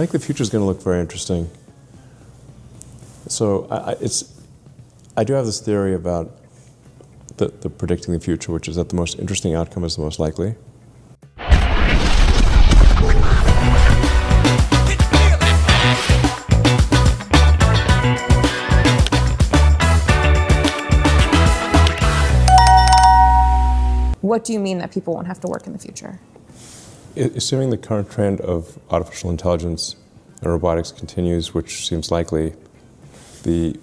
I think the future is going to look very interesting. So I do have this theory about the predicting the future, which is that the most interesting outcome is the most likely. What do you mean that people won't have to work in the future? Assuming the current trend of artificial intelligence and robotics continues, which seems likely, the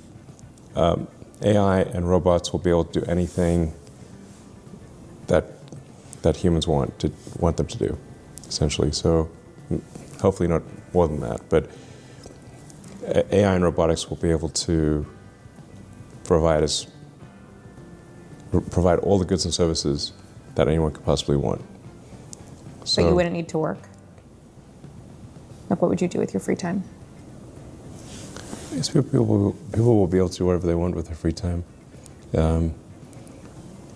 AI and robots will be able to do anything that humans want them to do, essentially. So hopefully not more than that, but AI and robotics will be able to provide all the goods and services that anyone could possibly want. So, but you wouldn't need to work? Like, what would you do with your free time? Yes, people will be able to do whatever they want with their free time.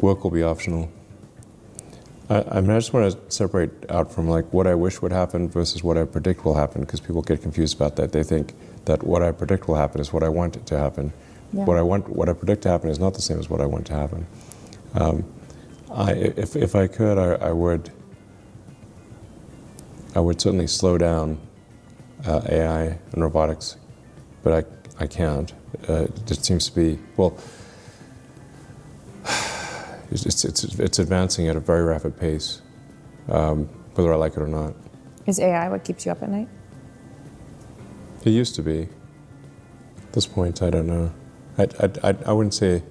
Work will be optional. I just want to separate out from like what I wish would happen versus what I predict will happen, because people get confused about that. They think that what I predict will happen is what I want it to happen. Yeah. What I predict to happen is not the same as what I want to happen. If I could, I would certainly slow down AI and robotics, but I can't. It just seems to be, well, it's advancing at a very rapid pace, whether I like it or not. Is AI what keeps you up at night? It used to be. At this point, I don't know. I wouldn't say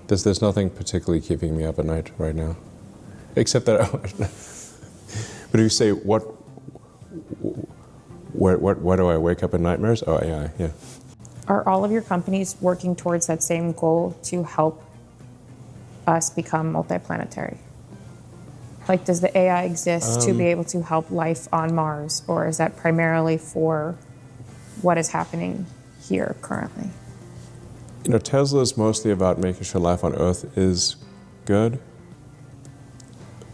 there's nothing particularly keeping me up at night right now, except that. But if you say where do I wake up in nightmares? Oh, AI, yeah. Are all of your companies working towards that same goal to help us become multiplanetary? Like, does the AI exist to be able to help life on Mars, or is that primarily for what is happening here currently? You know, Tesla is mostly about making sure life on Earth is good,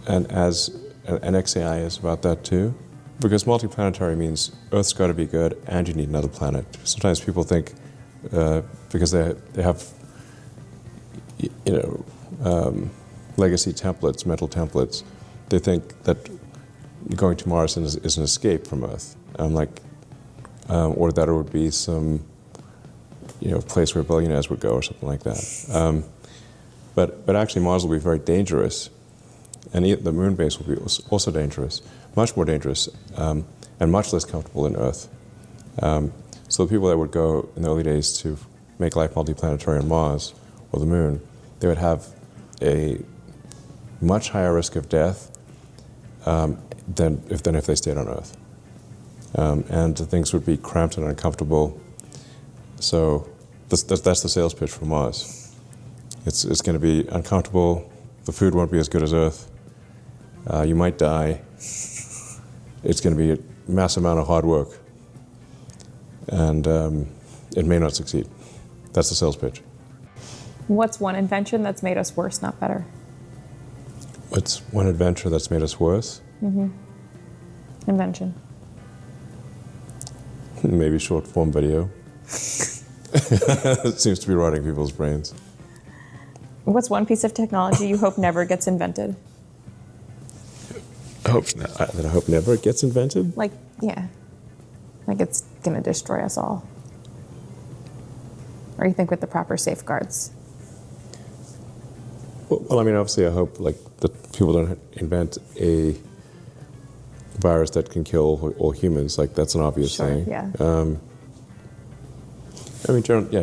and XAI is about that too. Because multiplanetary means Earth's got to be good and you need another planet. Sometimes people think, because they have, legacy templates, mental templates, they think that going to Mars is an escape from Earth. Or that it would be some, place where billionaires would go or something like that. But actually Mars will be very dangerous, and the moon base will be also dangerous, much more dangerous, and much less comfortable than Earth. So the people that would go in the early days to make life multiplanetary on Mars or the moon, they would have a much higher risk of death than if they stayed on Earth. And things would be cramped and uncomfortable. So that's the sales pitch for Mars. It's going to be uncomfortable. The food won't be as good as Earth. You might die. It's going to be a massive amount of hard work, and it may not succeed. That's the sales pitch. What's one invention that's made us worse, not better? What's one adventure that's made us worse? Mm-hmm. Invention. Maybe short form video. It seems to be rotting people's brains. What's one piece of technology you hope never gets invented? I hope never it gets invented? Like it's going to destroy us all. Or you think with the proper safeguards? Well, obviously I hope that people don't invent a virus that can kill all humans. That's an obvious thing. Yeah.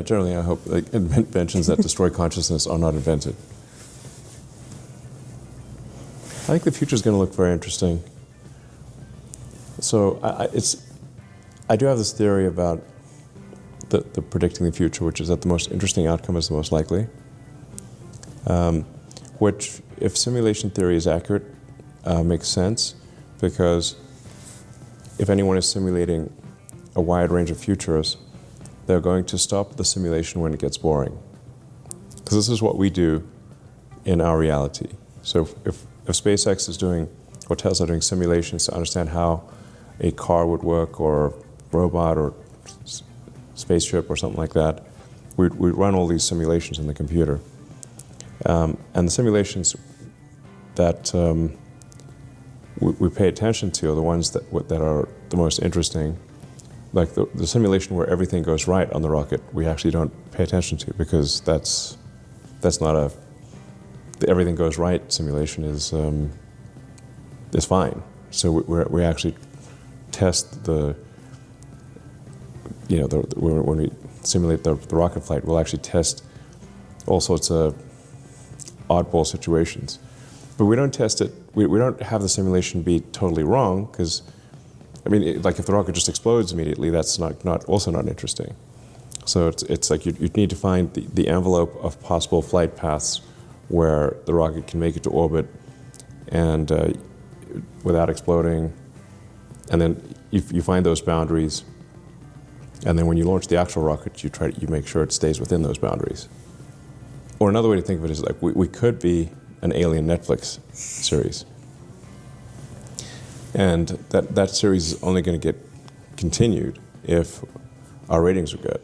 Generally I hope inventions that destroy consciousness are not invented. I think the future is going to look very interesting. So I do have this theory about the predicting the future, which is that the most interesting outcome is the most likely. Which, if simulation theory is accurate, makes sense, because if anyone is simulating a wide range of futures, they're going to stop the simulation when it gets boring. Because this is what we do in our reality. So if SpaceX is doing, or Tesla doing simulations to understand how a car would work, or robot, or spaceship, or something like that. We'd run all these simulations in the computer. And the simulations that we pay attention to are the ones that are the most interesting. Like the simulation where everything goes right on the rocket, we actually don't pay attention to, because that's not the everything goes right simulation is fine. So we actually test when we simulate the rocket flight, we'll actually test all sorts of oddball situations. But we don't test it, we don't have the simulation be totally wrong, because, like if the rocket just explodes immediately, that's also not interesting. So it's like you need to find the envelope of possible flight paths where the rocket can make it to orbit and without exploding. And then you find those boundaries, and then when you launch the actual rocket, you make sure it stays within those boundaries. Or another way to think of it is like we could be an alien Netflix series. And that series is only going to get continued if our ratings are good.